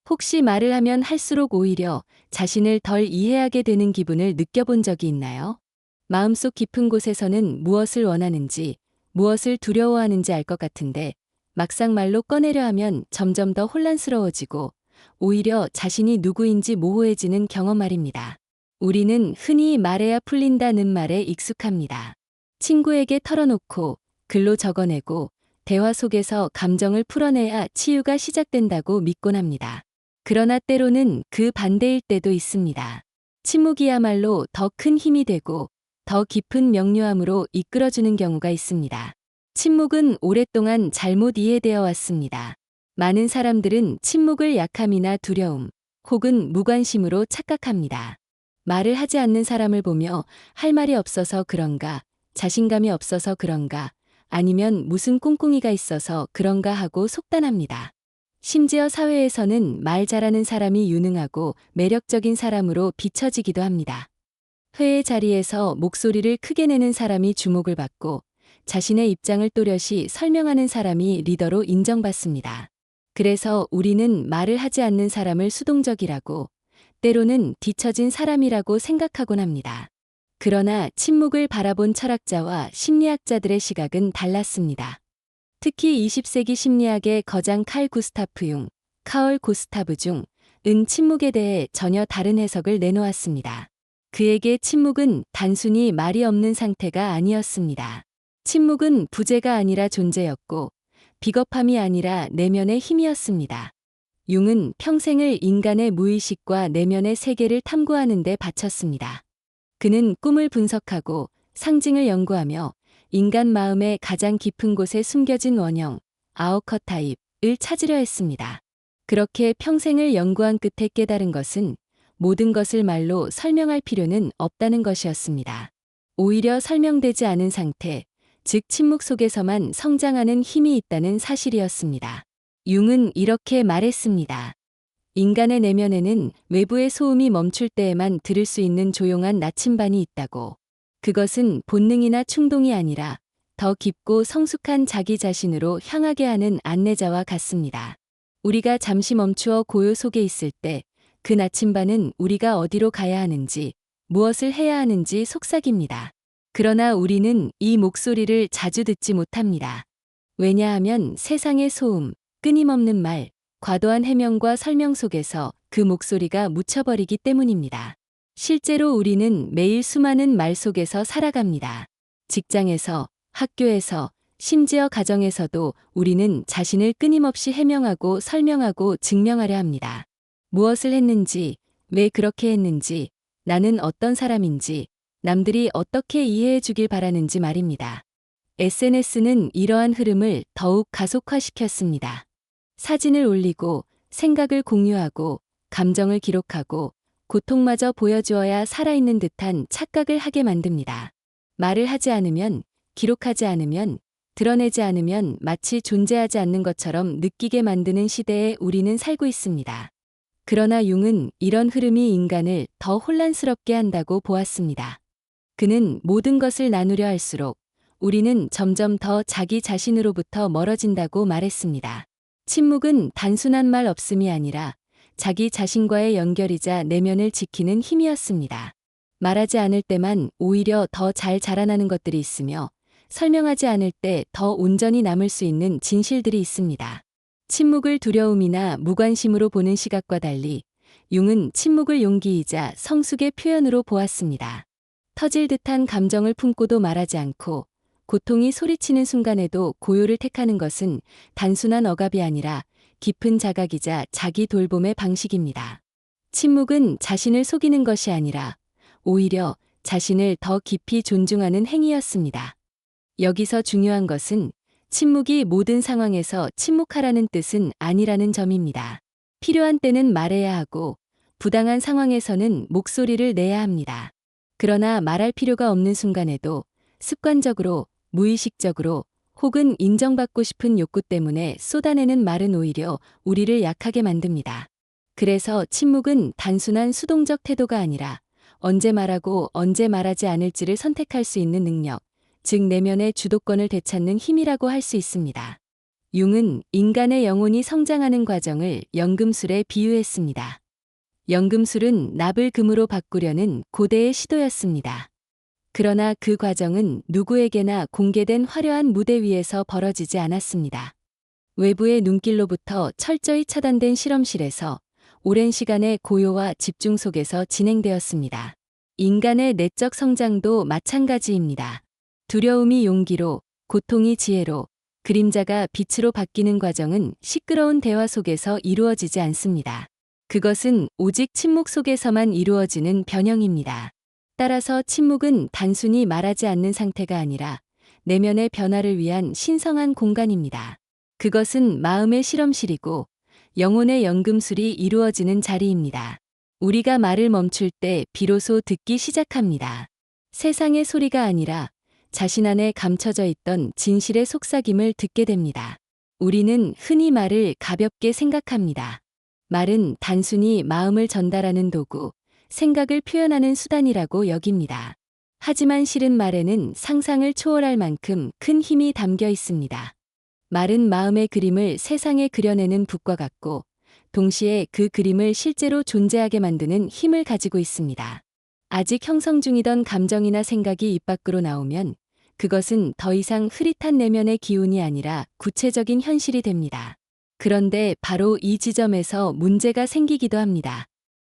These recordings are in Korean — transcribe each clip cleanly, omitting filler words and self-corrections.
혹시 말을 하면 할수록 오히려 자신을 덜 이해하게 되는 기분을 느껴본 적이 있나요? 마음속 깊은 곳에서는 무엇을 원하는지, 무엇을 두려워하는지 알 것 같은데, 막상 말로 꺼내려 하면 점점 더 혼란스러워지고, 오히려 자신이 누구인지 모호해지는 경험 말입니다. 우리는 흔히 말해야 풀린다는 말에 익숙합니다. 친구에게 털어놓고, 글로 적어내고, 대화 속에서 감정을 풀어내야 치유가 시작된다고 믿곤 합니다. 그러나 때로는 그 반대일 때도 있습니다. 침묵이야말로 더 큰 힘이 되고 더 깊은 명료함으로 이끌어주는 경우가 있습니다. 침묵은 오랫동안 잘못 이해되어 왔습니다. 많은 사람들은 침묵을 약함이나 두려움, 혹은 무관심으로 착각합니다. 말을 하지 않는 사람을 보며 할 말이 없어서 그런가, 자신감이 없어서 그런가, 아니면 무슨 꿍꿍이가 있어서 그런가 하고 속단합니다. 심지어 사회에서는 말 잘하는 사람이 유능하고 매력적인 사람으로 비춰지기도 합니다. 회의 자리에서 목소리를 크게 내는 사람이 주목을 받고 자신의 입장을 또렷이 설명하는 사람이 리더로 인정받습니다. 그래서 우리는 말을 하지 않는 사람을 수동적이라고, 때로는 뒤처진 사람이라고 생각하곤 합니다. 그러나 침묵을 바라본 철학자와 심리학자들의 시각은 달랐습니다. 특히 20세기 심리학의 거장 칼 구스타프 융, 카얼 고스타브 중은 침묵에 대해 전혀 다른 해석을 내놓았습니다. 그에게 침묵은 단순히 말이 없는 상태가 아니었습니다. 침묵은 부재가 아니라 존재였고, 비겁함이 아니라 내면의 힘이었습니다. 융은 평생을 인간의 무의식과 내면의 세계를 탐구하는 데 바쳤습니다. 그는 꿈을 분석하고 상징을 연구하며 인간 마음의 가장 깊은 곳에 숨겨진 원형, 아우커타입을 찾으려 했습니다. 그렇게 평생을 연구한 끝에 깨달은 것은 모든 것을 말로 설명할 필요는 없다는 것이었습니다. 오히려 설명되지 않은 상태, 즉 침묵 속에서만 성장하는 힘이 있다는 사실이었습니다. 융은 이렇게 말했습니다. 인간의 내면에는 외부의 소음이 멈출 때에만 들을 수 있는 조용한 나침반이 있다고. 그것은 본능이나 충동이 아니라 더 깊고 성숙한 자기 자신으로 향하게 하는 안내자와 같습니다. 우리가 잠시 멈추어 고요 속에 있을 때 그 나침반은 우리가 어디로 가야 하는지, 무엇을 해야 하는지 속삭입니다. 그러나 우리는 이 목소리를 자주 듣지 못합니다. 왜냐하면 세상의 소음, 끊임없는 말, 과도한 해명과 설명 속에서 그 목소리가 묻혀버리기 때문입니다. 실제로 우리는 매일 수많은 말 속에서 살아갑니다. 직장에서, 학교에서, 심지어 가정에서도 우리는 자신을 끊임없이 해명하고 설명하고 증명하려 합니다. 무엇을 했는지, 왜 그렇게 했는지, 나는 어떤 사람인지, 남들이 어떻게 이해해 주길 바라는지 말입니다. SNS는 이러한 흐름을 더욱 가속화시켰습니다. 사진을 올리고, 생각을 공유하고, 감정을 기록하고, 고통마저 보여주어야 살아있는 듯한 착각을 하게 만듭니다. 말을 하지 않으면, 기록하지 않으면, 드러내지 않으면 마치 존재하지 않는 것처럼 느끼게 만드는 시대에 우리는 살고 있습니다. 그러나 융은 이런 흐름이 인간을 더 혼란스럽게 한다고 보았습니다. 그는 모든 것을 나누려 할수록 우리는 점점 더 자기 자신으로부터 멀어진다고 말했습니다. 침묵은 단순한 말 없음이 아니라 자기 자신과의 연결이자 내면을 지키는 힘이었습니다. 말하지 않을 때만 오히려 더 잘 자라나는 것들이 있으며 설명하지 않을 때 더 온전히 남을 수 있는 진실들이 있습니다. 침묵을 두려움이나 무관심으로 보는 시각과 달리 융은 침묵을 용기이자 성숙의 표현으로 보았습니다. 터질 듯한 감정을 품고도 말하지 않고 고통이 소리치는 순간에도 고요를 택하는 것은 단순한 억압이 아니라 깊은 자각이자 자기 돌봄의 방식입니다. 침묵은 자신을 속이는 것이 아니라 오히려 자신을 더 깊이 존중하는 행위였습니다. 여기서 중요한 것은 침묵이 모든 상황에서 침묵하라는 뜻은 아니라는 점입니다. 필요한 때는 말해야 하고 부당한 상황에서는 목소리를 내야 합니다. 그러나 말할 필요가 없는 순간에도 습관적으로, 무의식적으로 혹은 인정받고 싶은 욕구 때문에 쏟아내는 말은 오히려 우리를 약하게 만듭니다. 그래서 침묵은 단순한 수동적 태도가 아니라 언제 말하고 언제 말하지 않을지를 선택할 수 있는 능력, 즉 내면의 주도권을 되찾는 힘이라고 할 수 있습니다. 융은 인간의 영혼이 성장하는 과정을 연금술에 비유했습니다. 연금술은 납을 금으로 바꾸려는 고대의 시도였습니다. 그러나 그 과정은 누구에게나 공개된 화려한 무대 위에서 벌어지지 않았습니다. 외부의 눈길로부터 철저히 차단된 실험실에서 오랜 시간의 고요와 집중 속에서 진행되었습니다. 인간의 내적 성장도 마찬가지입니다. 두려움이 용기로, 고통이 지혜로, 그림자가 빛으로 바뀌는 과정은 시끄러운 대화 속에서 이루어지지 않습니다. 그것은 오직 침묵 속에서만 이루어지는 변형입니다. 따라서 침묵은 단순히 말하지 않는 상태가 아니라 내면의 변화를 위한 신성한 공간입니다. 그것은 마음의 실험실이고 영혼의 연금술이 이루어지는 자리입니다. 우리가 말을 멈출 때 비로소 듣기 시작합니다. 세상의 소리가 아니라 자신 안에 감춰져 있던 진실의 속삭임을 듣게 됩니다. 우리는 흔히 말을 가볍게 생각합니다. 말은 단순히 마음을 전달하는 도구, 생각을 표현하는 수단이라고 여깁니다. 하지만 실은 말에는 상상을 초월할 만큼 큰 힘이 담겨 있습니다. 말은 마음의 그림을 세상에 그려내는 붓과 같고, 동시에 그 그림을 실제로 존재하게 만드는 힘을 가지고 있습니다. 아직 형성 중이던 감정이나 생각이 입 밖으로 나오면 그것은 더 이상 흐릿한 내면의 기운이 아니라 구체적인 현실이 됩니다. 그런데 바로 이 지점에서 문제가 생기기도 합니다.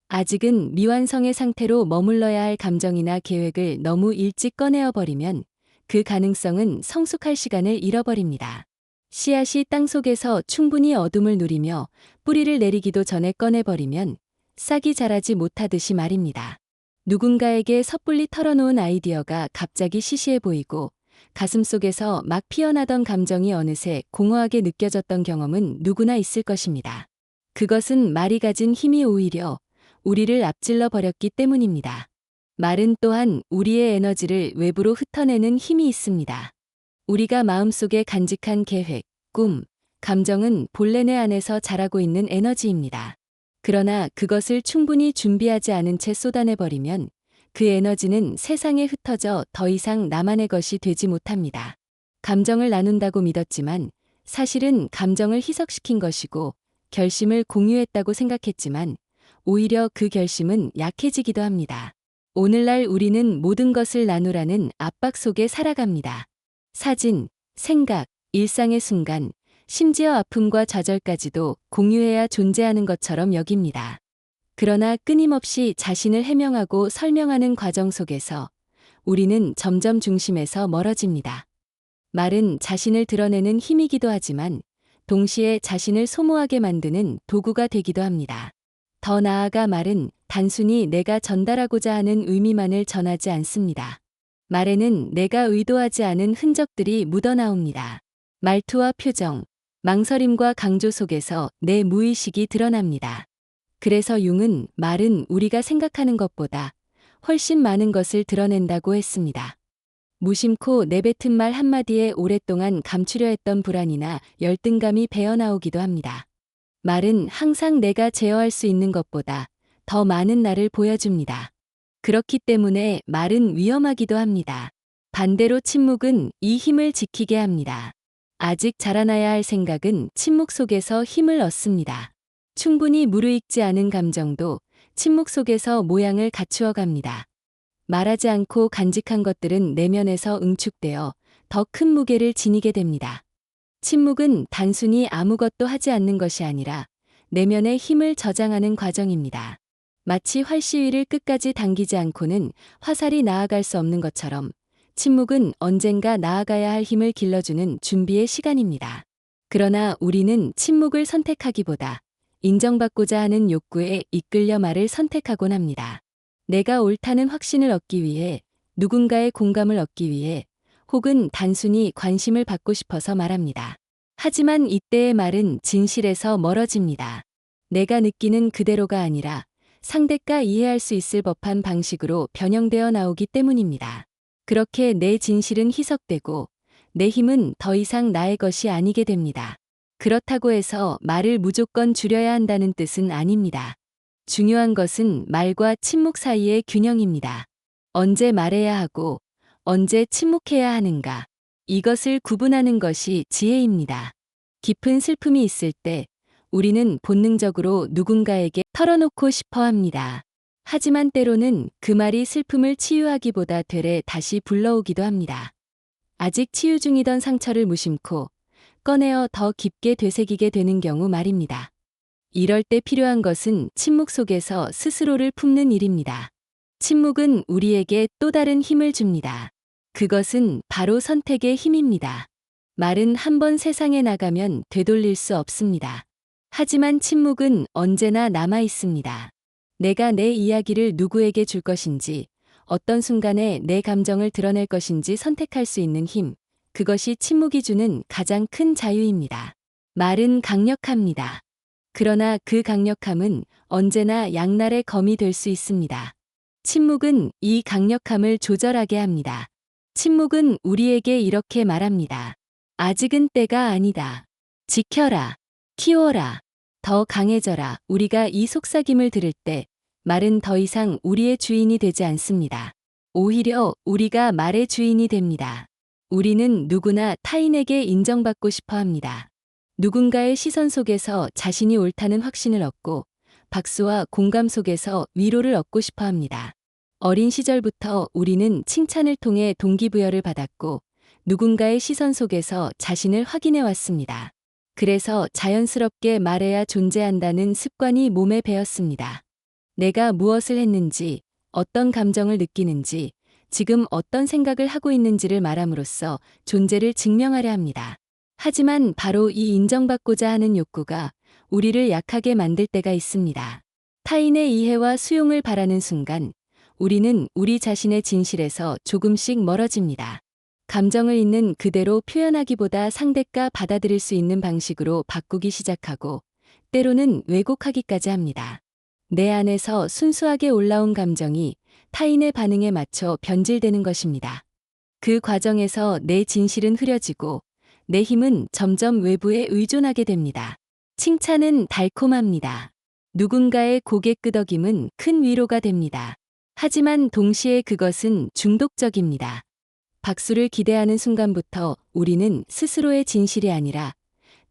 아직은 미완성의 상태로 머물러야 할 감정이나 계획을 너무 일찍 꺼내어 버리면 그 가능성은 성숙할 시간을 잃어버립니다. 씨앗이 땅속에서 충분히 어둠을 누리며 뿌리를 내리기도 전에 꺼내버리면 싹이 자라지 못하듯이 말입니다. 누군가에게 섣불리 털어놓은 아이디어가 갑자기 시시해 보이고 가슴속에서 막 피어나던 감정이 어느새 공허하게 느껴졌던 경험은 누구나 있을 것입니다. 그것은 말이 가진 힘이 오히려 우리를 앞질러 버렸기 때문입니다. 말은 또한 우리의 에너지를 외부로 흩어내는 힘이 있습니다. 우리가 마음속에 간직한 계획, 꿈, 감정은 본래 내 안에서 자라고 있는 에너지입니다. 그러나 그것을 충분히 준비하지 않은 채 쏟아내버리면 그 에너지는 세상에 흩어져 더 이상 나만의 것이 되지 못합니다. 감정을 나눈다고 믿었지만 사실은 감정을 희석시킨 것이고 결심을 공유했다고 생각했지만 오히려 그 결심은 약해지기도 합니다. 오늘날 우리는 모든 것을 나누라는 압박 속에 살아갑니다. 사진, 생각, 일상의 순간, 심지어 아픔과 좌절까지도 공유해야 존재하는 것처럼 여깁니다. 그러나 끊임없이 자신을 해명하고 설명하는 과정 속에서 우리는 점점 중심에서 멀어집니다. 말은 자신을 드러내는 힘이기도 하지만 동시에 자신을 소모하게 만드는 도구가 되기도 합니다. 더 나아가 말은 단순히 내가 전달하고자 하는 의미만을 전하지 않습니다. 말에는 내가 의도하지 않은 흔적들이 묻어나옵니다. 말투와 표정, 망설임과 강조 속에서 내 무의식이 드러납니다. 그래서 융은 말은 우리가 생각하는 것보다 훨씬 많은 것을 드러낸다고 했습니다. 무심코 내뱉은 말 한마디에 오랫동안 감추려 했던 불안이나 열등감이 배어나오기도 합니다. 말은 항상 내가 제어할 수 있는 것보다 더 많은 나를 보여줍니다. 그렇기 때문에 말은 위험하기도 합니다. 반대로 침묵은 이 힘을 지키게 합니다. 아직 자라나야 할 생각은 침묵 속에서 힘을 얻습니다. 충분히 무르익지 않은 감정도 침묵 속에서 모양을 갖추어 갑니다. 말하지 않고 간직한 것들은 내면에서 응축되어 더 큰 무게를 지니게 됩니다. 침묵은 단순히 아무것도 하지 않는 것이 아니라 내면의 힘을 저장하는 과정입니다. 마치 활시위를 끝까지 당기지 않고는 화살이 나아갈 수 없는 것처럼 침묵은 언젠가 나아가야 할 힘을 길러주는 준비의 시간입니다. 그러나 우리는 침묵을 선택하기보다 인정받고자 하는 욕구에 이끌려 말을 선택하곤 합니다. 내가 옳다는 확신을 얻기 위해, 누군가의 공감을 얻기 위해, 혹은 단순히 관심을 받고 싶어서 말합니다. 하지만 이때의 말은 진실에서 멀어집니다. 내가 느끼는 그대로가 아니라 상대가 이해할 수 있을 법한 방식으로 변형되어 나오기 때문입니다. 그렇게 내 진실은 희석되고 내 힘은 더 이상 나의 것이 아니게 됩니다. 그렇다고 해서 말을 무조건 줄여야 한다는 뜻은 아닙니다. 중요한 것은 말과 침묵 사이의 균형입니다. 언제 말해야 하고 언제 침묵해야 하는가. 이것을 구분하는 것이 지혜입니다. 깊은 슬픔이 있을 때 우리는 본능적으로 누군가에게 털어놓고 싶어 합니다. 하지만 때로는 그 말이 슬픔을 치유하기보다 되레 다시 불러오기도 합니다. 아직 치유 중이던 상처를 무심코 꺼내어 더 깊게 되새기게 되는 경우 말입니다. 이럴 때 필요한 것은 침묵 속에서 스스로를 품는 일입니다. 침묵은 우리에게 또 다른 힘을 줍니다. 그것은 바로 선택의 힘입니다. 말은 한 번 세상에 나가면 되돌릴 수 없습니다. 하지만 침묵은 언제나 남아 있습니다. 내가 내 이야기를 누구에게 줄 것인지, 어떤 순간에 내 감정을 드러낼 것인지 선택할 수 있는 힘, 그것이 침묵이 주는 가장 큰 자유입니다. 말은 강력합니다. 그러나 그 강력함은 언제나 양날의 검이 될 수 있습니다. 침묵은 이 강력함을 조절하게 합니다. 침묵은 우리에게 이렇게 말합니다. 아직은 때가 아니다. 지켜라. 키워라. 더 강해져라. 우리가 이 속삭임을 들을 때 말은 더 이상 우리의 주인이 되지 않습니다. 오히려 우리가 말의 주인이 됩니다. 우리는 누구나 타인에게 인정받고 싶어 합니다. 누군가의 시선 속에서 자신이 옳다는 확신을 얻고 박수와 공감 속에서 위로를 얻고 싶어 합니다. 어린 시절부터 우리는 칭찬을 통해 동기부여를 받았고 누군가의 시선 속에서 자신을 확인해 왔습니다. 그래서 자연스럽게 말해야 존재한다는 습관이 몸에 배었습니다. 내가 무엇을 했는지, 어떤 감정을 느끼는지, 지금 어떤 생각을 하고 있는지를 말함으로써 존재를 증명하려 합니다. 하지만 바로 이 인정받고자 하는 욕구가 우리를 약하게 만들 때가 있습니다. 타인의 이해와 수용을 바라는 순간 우리는 우리 자신의 진실에서 조금씩 멀어집니다. 감정을 있는 그대로 표현하기보다 상대가 받아들일 수 있는 방식으로 바꾸기 시작하고 때로는 왜곡하기까지 합니다. 내 안에서 순수하게 올라온 감정이 타인의 반응에 맞춰 변질되는 것입니다. 그 과정에서 내 진실은 흐려지고 내 힘은 점점 외부에 의존하게 됩니다. 칭찬은 달콤합니다. 누군가의 고개 끄덕임은 큰 위로가 됩니다. 하지만 동시에 그것은 중독적입니다. 박수를 기대하는 순간부터 우리는 스스로의 진실이 아니라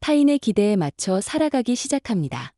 타인의 기대에 맞춰 살아가기 시작합니다.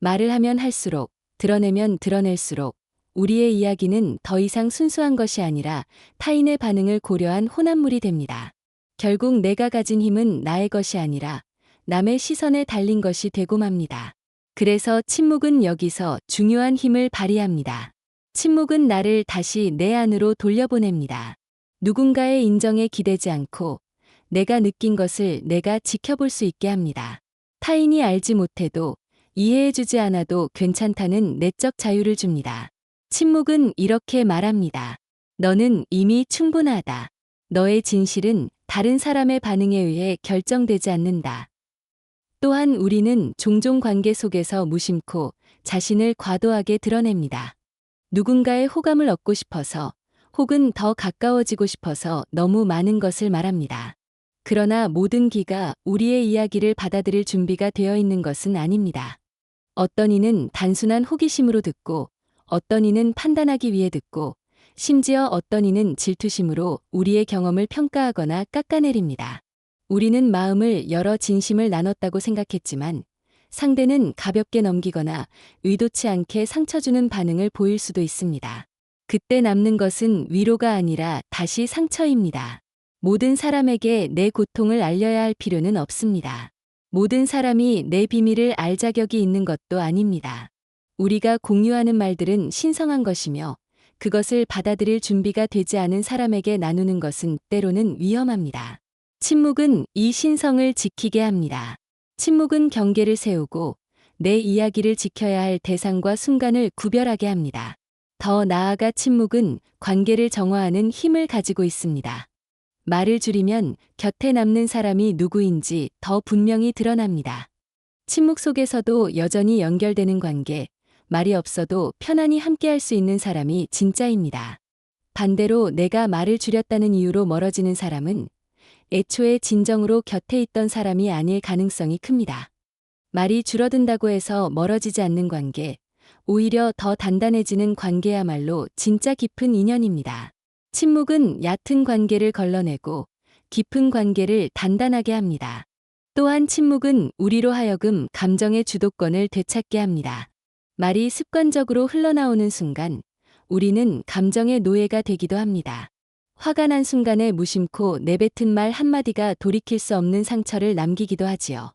말을 하면 할수록, 드러내면 드러낼수록 우리의 이야기는 더 이상 순수한 것이 아니라 타인의 반응을 고려한 혼합물이 됩니다. 결국 내가 가진 힘은 나의 것이 아니라 남의 시선에 달린 것이 되고 맙니다. 그래서 침묵은 여기서 중요한 힘을 발휘합니다. 침묵은 나를 다시 내 안으로 돌려보냅니다. 누군가의 인정에 기대지 않고 내가 느낀 것을 내가 지켜볼 수 있게 합니다. 타인이 알지 못해도 이해해주지 않아도 괜찮다는 내적 자유를 줍니다. 침묵은 이렇게 말합니다. 너는 이미 충분하다. 너의 진실은 다른 사람의 반응에 의해 결정되지 않는다. 또한 우리는 종종 관계 속에서 무심코 자신을 과도하게 드러냅니다. 누군가의 호감을 얻고 싶어서 혹은 더 가까워지고 싶어서 너무 많은 것을 말합니다. 그러나 모든 기가 우리의 이야기를 받아들일 준비가 되어 있는 것은 아닙니다. 어떤 이는 단순한 호기심으로 듣고 어떤 이는 판단하기 위해 듣고 심지어 어떤 이는 질투심으로 우리의 경험을 평가하거나 깎아내립니다. 우리는 마음을 열어 진심을 나눴다고 생각했지만 상대는 가볍게 넘기거나 의도치 않게 상처 주는 반응을 보일 수도 있습니다. 그때 남는 것은 위로가 아니라 다시 상처입니다. 모든 사람에게 내 고통을 알려야 할 필요는 없습니다. 모든 사람이 내 비밀을 알 자격이 있는 것도 아닙니다. 우리가 공유하는 말들은 신성한 것이며 그것을 받아들일 준비가 되지 않은 사람에게 나누는 것은 때로는 위험합니다. 침묵은 이 신성을 지키게 합니다. 침묵은 경계를 세우고 내 이야기를 지켜야 할 대상과 순간을 구별하게 합니다. 더 나아가 침묵은 관계를 정화하는 힘을 가지고 있습니다. 말을 줄이면 곁에 남는 사람이 누구인지 더 분명히 드러납니다. 침묵 속에서도 여전히 연결되는 관계, 말이 없어도 편안히 함께할 수 있는 사람이 진짜입니다. 반대로 내가 말을 줄였다는 이유로 멀어지는 사람은 애초에 진정으로 곁에 있던 사람이 아닐 가능성이 큽니다. 말이 줄어든다고 해서 멀어지지 않는 관계, 오히려 더 단단해지는 관계야말로 진짜 깊은 인연입니다. 침묵은 얕은 관계를 걸러내고 깊은 관계를 단단하게 합니다. 또한 침묵은 우리로 하여금 감정의 주도권을 되찾게 합니다. 말이 습관적으로 흘러나오는 순간 우리는 감정의 노예가 되기도 합니다. 화가 난 순간에 무심코 내뱉은 말 한마디가 돌이킬 수 없는 상처를 남기기도 하지요.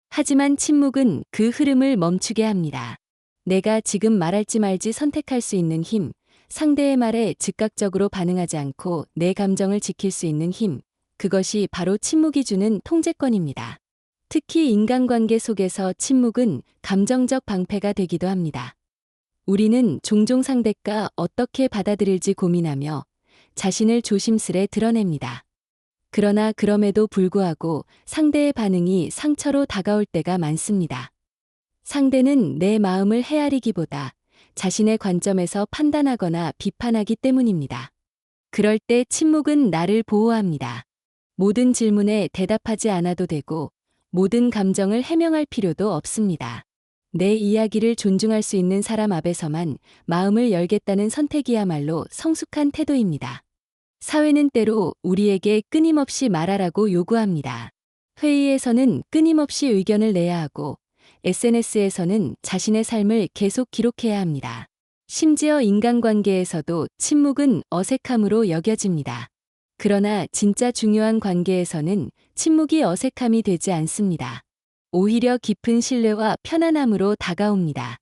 하지만 침묵은 그 흐름을 멈추게 합니다. 내가 지금 말할지 말지 선택할 수 있는 힘, 상대의 말에 즉각적으로 반응하지 않고 내 감정을 지킬 수 있는 힘, 그것이 바로 침묵이 주는 통제권입니다. 특히 인간관계 속에서 침묵은 감정적 방패가 되기도 합니다. 우리는 종종 상대가 어떻게 받아들일지 고민하며 자신을 조심스레 드러냅니다. 그러나 그럼에도 불구하고 상대의 반응이 상처로 다가올 때가 많습니다. 상대는 내 마음을 헤아리기보다 자신의 관점에서 판단하거나 비판하기 때문입니다. 그럴 때 침묵은 나를 보호합니다. 모든 질문에 대답하지 않아도 되고 모든 감정을 해명할 필요도 없습니다. 내 이야기를 존중할 수 있는 사람 앞에서만 마음을 열겠다는 선택이야말로 성숙한 태도입니다. 사회는 때로 우리에게 끊임없이 말하라고 요구합니다. 회의에서는 끊임없이 의견을 내야 하고 SNS에서는 자신의 삶을 계속 기록해야 합니다. 심지어 인간관계에서도 침묵은 어색함으로 여겨집니다. 그러나 진짜 중요한 관계에서는 침묵이 어색함이 되지 않습니다. 오히려 깊은 신뢰와 편안함으로 다가옵니다.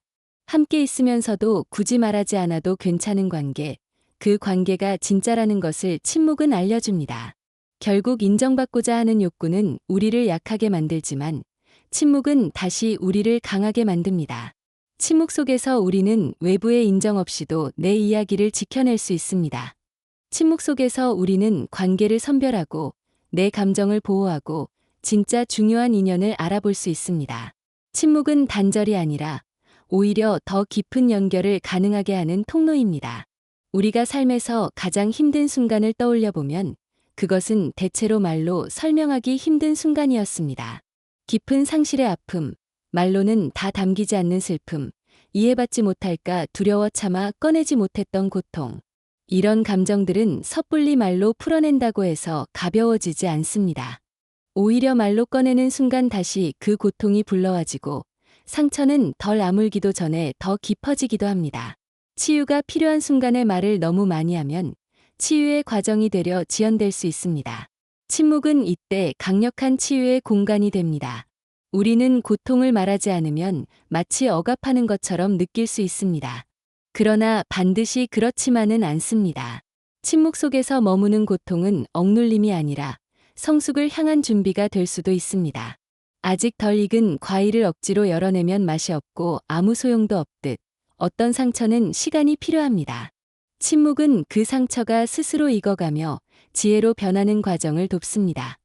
함께 있으면서도 굳이 말하지 않아도 괜찮은 관계, 그 관계가 진짜라는 것을 침묵은 알려줍니다. 결국 인정받고자 하는 욕구는 우리를 약하게 만들지만 침묵은 다시 우리를 강하게 만듭니다. 침묵 속에서 우리는 외부의 인정 없이도 내 이야기를 지켜낼 수 있습니다. 침묵 속에서 우리는 관계를 선별하고 내 감정을 보호하고 진짜 중요한 인연을 알아볼 수 있습니다. 침묵은 단절이 아니라 오히려 더 깊은 연결을 가능하게 하는 통로입니다. 우리가 삶에서 가장 힘든 순간을 떠올려 보면 그것은 대체로 말로 설명하기 힘든 순간이었습니다. 깊은 상실의 아픔, 말로는 다 담기지 않는 슬픔, 이해받지 못할까 두려워 참아 꺼내지 못했던 고통. 이런 감정들은 섣불리 말로 풀어낸다고 해서 가벼워지지 않습니다. 오히려 말로 꺼내는 순간 다시 그 고통이 불러와지고 상처는 덜 아물기도 전에 더 깊어지기도 합니다. 치유가 필요한 순간에 말을 너무 많이 하면 치유의 과정이 되려 지연될 수 있습니다. 침묵은 이때 강력한 치유의 공간이 됩니다. 우리는 고통을 말하지 않으면 마치 억압하는 것처럼 느낄 수 있습니다. 그러나 반드시 그렇지만은 않습니다. 침묵 속에서 머무는 고통은 억눌림이 아니라 성숙을 향한 준비가 될 수도 있습니다. 아직 덜 익은 과일을 억지로 열어내면 맛이 없고 아무 소용도 없듯 어떤 상처는 시간이 필요합니다. 침묵은 그 상처가 스스로 익어가며 지혜로 변하는 과정을 돕습니다.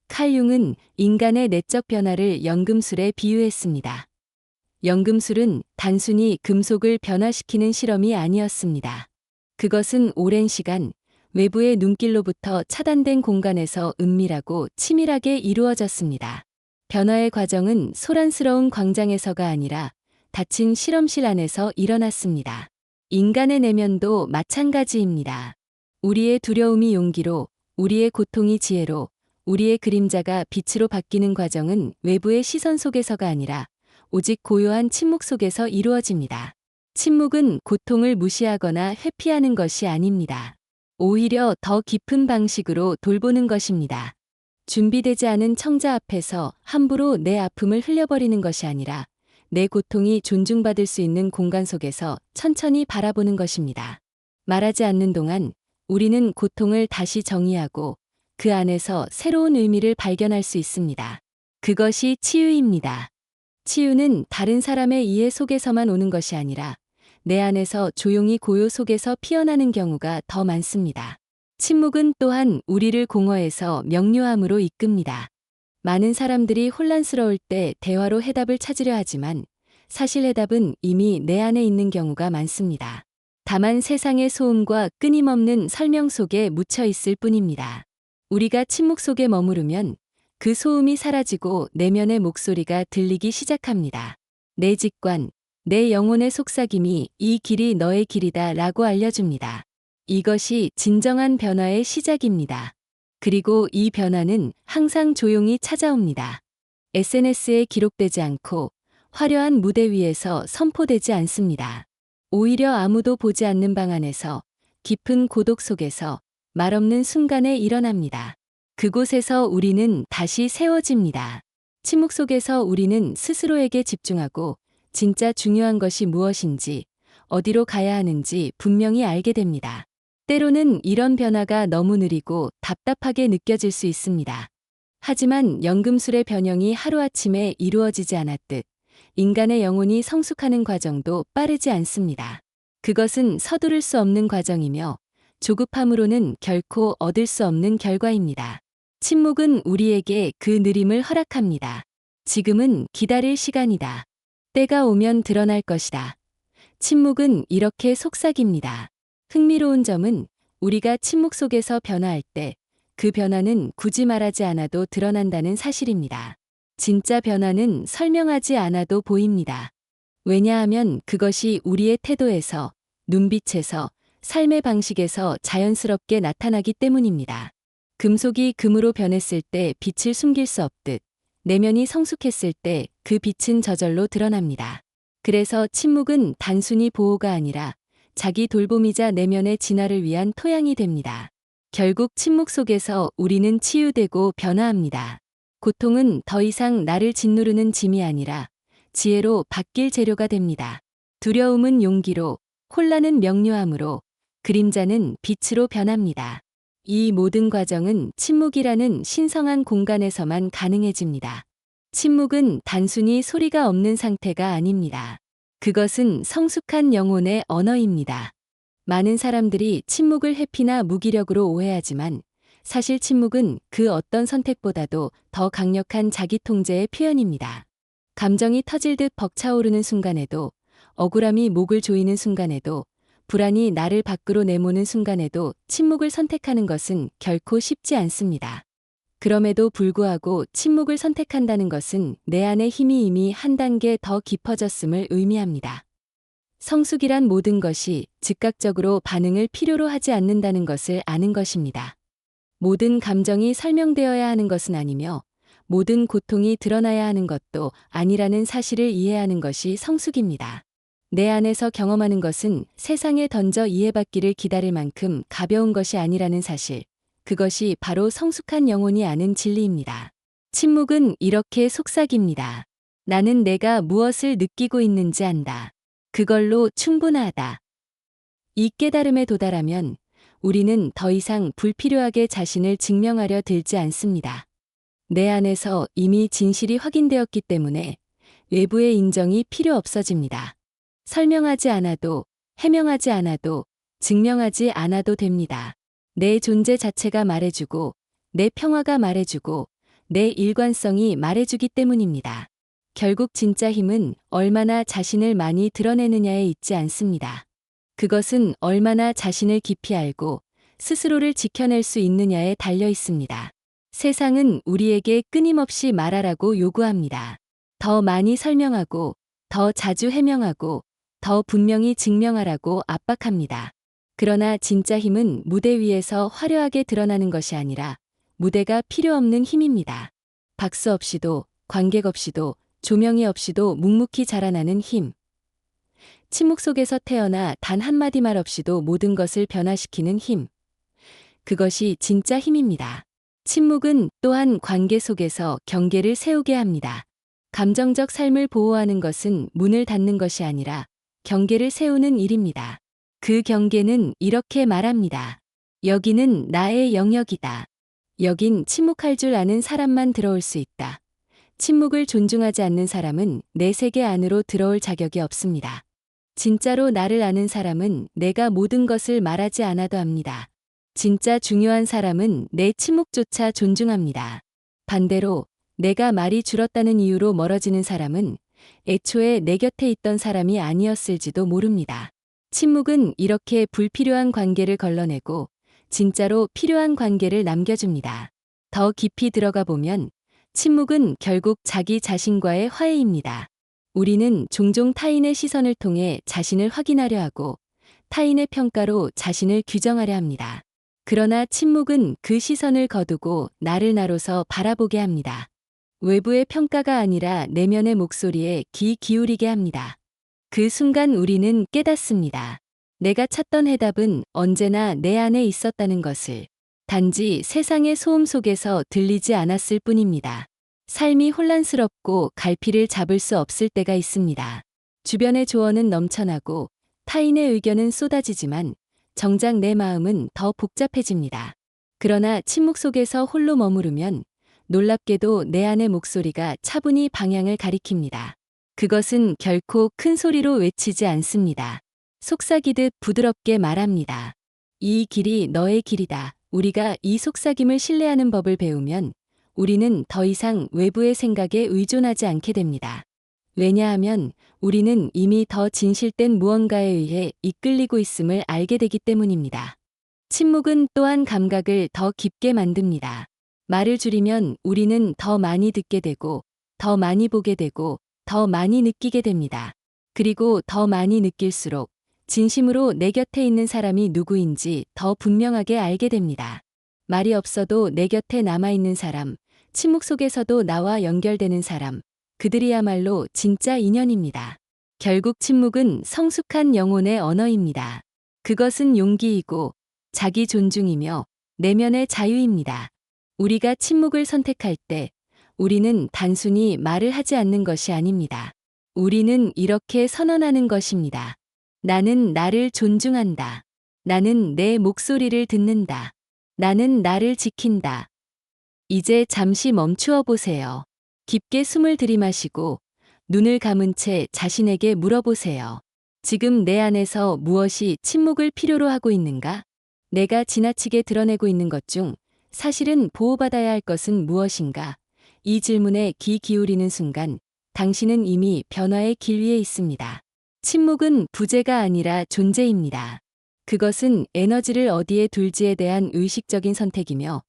칼 융은 인간의 내적 변화를 연금술에 비유했습니다. 연금술은 단순히 금속을 변화시키는 실험이 아니었습니다. 그것은 오랜 시간 외부의 눈길로부터 차단된 공간에서 은밀하고 치밀하게 이루어졌습니다. 변화의 과정은 소란스러운 광장에서가 아니라 닫힌 실험실 안에서 일어났습니다. 인간의 내면도 마찬가지입니다. 우리의 두려움이 용기로, 우리의 고통이 지혜로, 우리의 그림자가 빛으로 바뀌는 과정은 외부의 시선 속에서가 아니라 오직 고요한 침묵 속에서 이루어집니다. 침묵은 고통을 무시하거나 회피하는 것이 아닙니다. 오히려 더 깊은 방식으로 돌보는 것입니다. 준비되지 않은 청자 앞에서 함부로 내 아픔을 흘려버리는 것이 아니라 내 고통이 존중받을 수 있는 공간 속에서 천천히 바라보는 것입니다. 말하지 않는 동안 우리는 고통을 다시 정의하고 그 안에서 새로운 의미를 발견할 수 있습니다. 그것이 치유입니다. 치유는 다른 사람의 이해 속에서만 오는 것이 아니라 내 안에서 조용히 고요 속에서 피어나는 경우가 더 많습니다. 침묵은 또한 우리를 공허해서 명료함으로 이끕니다. 많은 사람들이 혼란스러울 때 대화로 해답을 찾으려 하지만 사실 해답은 이미 내 안에 있는 경우가 많습니다. 다만 세상의 소음과 끊임없는 설명 속에 묻혀 있을 뿐입니다. 우리가 침묵 속에 머무르면 그 소음이 사라지고 내면의 목소리가 들리기 시작합니다. 내 직관, 내 영혼의 속삭임이 이 길이 너의 길이다 라고 알려줍니다. 이것이 진정한 변화의 시작입니다. 그리고 이 변화는 항상 조용히 찾아옵니다. SNS에 기록되지 않고 화려한 무대 위에서 선포되지 않습니다. 오히려 아무도 보지 않는 방 안에서 깊은 고독 속에서 말없는 순간에 일어납니다. 그곳에서 우리는 다시 세워집니다. 침묵 속에서 우리는 스스로에게 집중하고 진짜 중요한 것이 무엇인지, 어디로 가야 하는지 분명히 알게 됩니다. 때로는 이런 변화가 너무 느리고 답답하게 느껴질 수 있습니다. 하지만 연금술의 변형이 하루아침에 이루어지지 않았듯 인간의 영혼이 성숙하는 과정도 빠르지 않습니다. 그것은 서두를 수 없는 과정이며 조급함으로는 결코 얻을 수 없는 결과입니다. 침묵은 우리에게 그 느림을 허락합니다. 지금은 기다릴 시간이다. 때가 오면 드러날 것이다. 침묵은 이렇게 속삭입니다. 흥미로운 점은 우리가 침묵 속에서 변화할 때 그 변화는 굳이 말하지 않아도 드러난다는 사실입니다. 진짜 변화는 설명하지 않아도 보입니다. 왜냐하면 그것이 우리의 태도에서, 눈빛에서, 삶의 방식에서 자연스럽게 나타나기 때문입니다. 금속이 금으로 변했을 때 빛을 숨길 수 없듯 내면이 성숙했을 때 그 빛은 저절로 드러납니다. 그래서 침묵은 단순히 보호가 아니라 자기 돌봄이자 내면의 진화를 위한 토양이 됩니다. 결국 침묵 속에서 우리는 치유되고 변화합니다. 고통은 더 이상 나를 짓누르는 짐이 아니라 지혜로 바뀔 재료가 됩니다. 두려움은 용기로, 혼란은 명료함으로, 그림자는 빛으로 변합니다. 이 모든 과정은 침묵이라는 신성한 공간에서만 가능해집니다. 침묵은 단순히 소리가 없는 상태가 아닙니다. 그것은 성숙한 영혼의 언어입니다. 많은 사람들이 침묵을 회피나 무기력으로 오해하지만 사실 침묵은 그 어떤 선택보다도 더 강력한 자기 통제의 표현입니다. 감정이 터질 듯 벅차오르는 순간에도, 억울함이 목을 조이는 순간에도, 불안이 나를 밖으로 내모는 순간에도 침묵을 선택하는 것은 결코 쉽지 않습니다. 그럼에도 불구하고 침묵을 선택한다는 것은 내 안의 힘이 이미 한 단계 더 깊어졌음을 의미합니다. 성숙이란 모든 것이 즉각적으로 반응을 필요로 하지 않는다는 것을 아는 것입니다. 모든 감정이 설명되어야 하는 것은 아니며 모든 고통이 드러나야 하는 것도 아니라는 사실을 이해하는 것이 성숙입니다. 내 안에서 경험하는 것은 세상에 던져 이해받기를 기다릴 만큼 가벼운 것이 아니라는 사실, 그것이 바로 성숙한 영혼이 아는 진리입니다. 침묵은 이렇게 속삭입니다. 나는 내가 무엇을 느끼고 있는지 안다. 그걸로 충분하다. 이 깨달음에 도달하면 우리는 더 이상 불필요하게 자신을 증명하려 들지 않습니다. 내 안에서 이미 진실이 확인되었기 때문에 외부의 인정이 필요 없어집니다. 설명하지 않아도, 해명하지 않아도, 증명하지 않아도 됩니다. 내 존재 자체가 말해주고, 내 평화가 말해주고, 내 일관성이 말해주기 때문입니다. 결국 진짜 힘은 얼마나 자신을 많이 드러내느냐에 있지 않습니다. 그것은 얼마나 자신을 깊이 알고 스스로를 지켜낼 수 있느냐에 달려 있습니다. 세상은 우리에게 끊임없이 말하라고 요구합니다. 더 많이 설명하고, 더 자주 해명하고, 더 분명히 증명하라고 압박합니다. 그러나 진짜 힘은 무대 위에서 화려하게 드러나는 것이 아니라 무대가 필요 없는 힘입니다. 박수 없이도, 관객 없이도, 조명이 없이도 묵묵히 자라나는 힘. 침묵 속에서 태어나 단 한마디 말 없이도 모든 것을 변화시키는 힘. 그것이 진짜 힘입니다. 침묵은 또한 관계 속에서 경계를 세우게 합니다. 감정적 삶을 보호하는 것은 문을 닫는 것이 아니라 경계를 세우는 일입니다. 그 경계는 이렇게 말합니다. 여기는 나의 영역이다. 여긴 침묵할 줄 아는 사람만 들어올 수 있다. 침묵을 존중하지 않는 사람은 내 세계 안으로 들어올 자격이 없습니다. 진짜로 나를 아는 사람은 내가 모든 것을 말하지 않아도 합니다. 진짜 중요한 사람은 내 침묵조차 존중합니다. 반대로 내가 말이 줄었다는 이유로 멀어지는 사람은 애초에 내 곁에 있던 사람이 아니었을지도 모릅니다. 침묵은 이렇게 불필요한 관계를 걸러내고 진짜로 필요한 관계를 남겨줍니다. 더 깊이 들어가 보면 침묵은 결국 자기 자신과의 화해입니다. 우리는 종종 타인의 시선을 통해 자신을 확인하려 하고 타인의 평가로 자신을 규정하려 합니다. 그러나 침묵은 그 시선을 거두고 나를 나로서 바라보게 합니다. 외부의 평가가 아니라 내면의 목소리에 귀 기울이게 합니다. 그 순간 우리는 깨닫습니다. 내가 찾던 해답은 언제나 내 안에 있었다는 것을. 단지 세상의 소음 속에서 들리지 않았을 뿐입니다. 삶이 혼란스럽고 갈피를 잡을 수 없을 때가 있습니다. 주변의 조언은 넘쳐나고 타인의 의견은 쏟아지지만 정작 내 마음은 더 복잡해집니다. 그러나 침묵 속에서 홀로 머무르면 놀랍게도 내 안의 목소리가 차분히 방향을 가리킵니다. 그것은 결코 큰 소리로 외치지 않습니다. 속삭이듯 부드럽게 말합니다. 이 길이 너의 길이다. 우리가 이 속삭임을 신뢰하는 법을 배우면 우리는 더 이상 외부의 생각에 의존하지 않게 됩니다. 왜냐하면 우리는 이미 더 진실된 무언가에 의해 이끌리고 있음을 알게 되기 때문입니다. 침묵은 또한 감각을 더 깊게 만듭니다. 말을 줄이면 우리는 더 많이 듣게 되고, 더 많이 보게 되고, 더 많이 느끼게 됩니다. 그리고 더 많이 느낄수록 진심으로 내 곁에 있는 사람이 누구인지 더 분명하게 알게 됩니다. 말이 없어도 내 곁에 남아있는 사람, 침묵 속에서도 나와 연결되는 사람, 그들이야말로 진짜 인연입니다. 결국 침묵은 성숙한 영혼의 언어입니다. 그것은 용기이고 자기 존중이며 내면의 자유입니다. 우리가 침묵을 선택할 때 우리는 단순히 말을 하지 않는 것이 아닙니다. 우리는 이렇게 선언하는 것입니다. 나는 나를 존중한다. 나는 내 목소리를 듣는다. 나는 나를 지킨다. 이제 잠시 멈추어 보세요. 깊게 숨을 들이마시고 눈을 감은 채 자신에게 물어보세요. 지금 내 안에서 무엇이 침묵을 필요로 하고 있는가? 내가 지나치게 드러내고 있는 것 중 사실은 보호받아야 할 것은 무엇인가? 이 질문에 귀 기울이는 순간 당신은 이미 변화의 길 위에 있습니다. 침묵은 부재가 아니라 존재입니다. 그것은 에너지를 어디에 둘지에 대한 의식적인 선택이며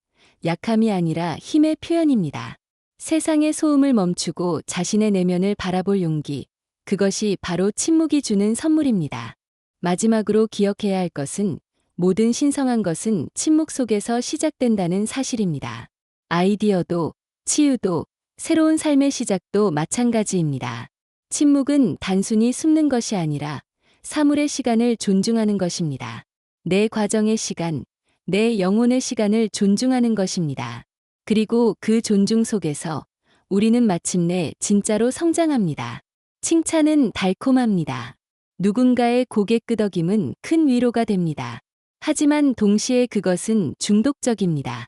약함이 아니라 힘의 표현입니다. 세상의 소음을 멈추고 자신의 내면을 바라볼 용기, 그것이 바로 침묵이 주는 선물입니다. 마지막으로 기억해야 할 것은 모든 신성한 것은 침묵 속에서 시작된다는 사실입니다. 아이디어도, 치유도, 새로운 삶의 시작도 마찬가지입니다. 침묵은 단순히 숨는 것이 아니라 사물의 시간을 존중하는 것입니다. 내 과정의 시간, 내 영혼의 시간을 존중하는 것입니다. 그리고 그 존중 속에서 우리는 마침내 진짜로 성장합니다. 칭찬은 달콤합니다. 누군가의 고개 끄덕임은 큰 위로가 됩니다. 하지만 동시에 그것은 중독적입니다.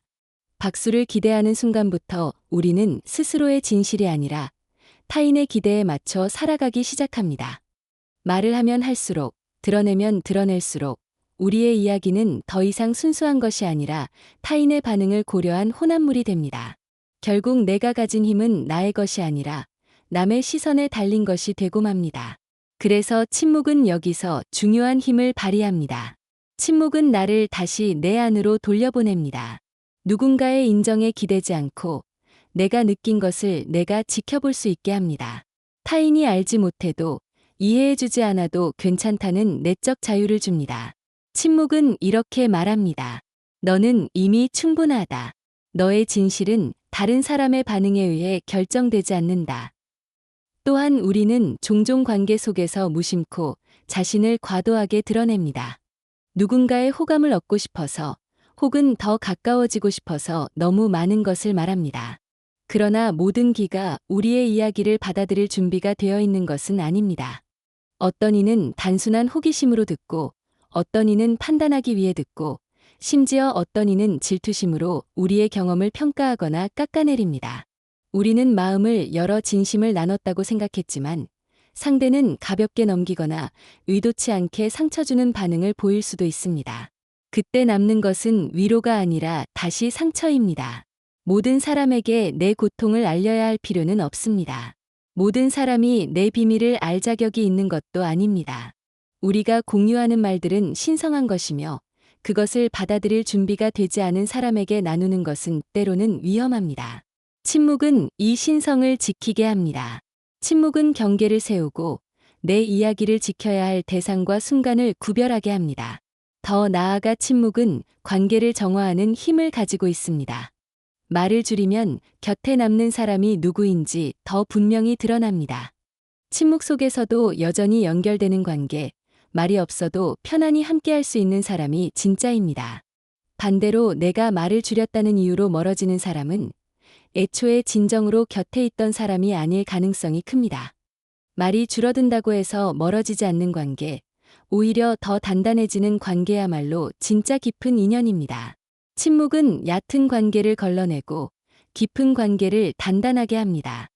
박수를 기대하는 순간부터 우리는 스스로의 진실이 아니라 타인의 기대에 맞춰 살아가기 시작합니다. 말을 하면 할수록, 드러내면 드러낼수록 우리의 이야기는 더 이상 순수한 것이 아니라 타인의 반응을 고려한 혼합물이 됩니다. 결국 내가 가진 힘은 나의 것이 아니라 남의 시선에 달린 것이 되고 맙니다. 그래서 침묵은 여기서 중요한 힘을 발휘합니다. 침묵은 나를 다시 내 안으로 돌려보냅니다. 누군가의 인정에 기대지 않고 내가 느낀 것을 내가 지켜볼 수 있게 합니다. 타인이 알지 못해도 이해해주지 않아도 괜찮다는 내적 자유를 줍니다. 침묵은 이렇게 말합니다. 너는 이미 충분하다. 너의 진실은 다른 사람의 반응에 의해 결정되지 않는다. 또한 우리는 종종 관계 속에서 무심코 자신을 과도하게 드러냅니다. 누군가의 호감을 얻고 싶어서 혹은 더 가까워지고 싶어서 너무 많은 것을 말합니다. 그러나 모든 기가 우리의 이야기를 받아들일 준비가 되어 있는 것은 아닙니다. 어떤 이는 단순한 호기심으로 듣고 어떤 이는 판단하기 위해 듣고 심지어 어떤 이는 질투심으로 우리의 경험을 평가하거나 깎아내립니다. 우리는 마음을 열어 진심을 나눴다고 생각했지만 상대는 가볍게 넘기거나 의도치 않게 상처 주는 반응을 보일 수도 있습니다. 그때 남는 것은 위로가 아니라 다시 상처입니다. 모든 사람에게 내 고통을 알려야 할 필요는 없습니다. 모든 사람이 내 비밀을 알 자격이 있는 것도 아닙니다. 우리가 공유하는 말들은 신성한 것이며 그것을 받아들일 준비가 되지 않은 사람에게 나누는 것은 때로는 위험합니다. 침묵은 이 신성을 지키게 합니다. 침묵은 경계를 세우고 내 이야기를 지켜야 할 대상과 순간을 구별하게 합니다. 더 나아가 침묵은 관계를 정화하는 힘을 가지고 있습니다. 말을 줄이면 곁에 남는 사람이 누구인지 더 분명히 드러납니다. 침묵 속에서도 여전히 연결되는 관계, 말이 없어도 편안히 함께할 수 있는 사람이 진짜입니다. 반대로 내가 말을 줄였다는 이유로 멀어지는 사람은 애초에 진정으로 곁에 있던 사람이 아닐 가능성이 큽니다. 말이 줄어든다고 해서 멀어지지 않는 관계, 오히려 더 단단해지는 관계야말로 진짜 깊은 인연입니다. 침묵은 얕은 관계를 걸러내고 깊은 관계를 단단하게 합니다.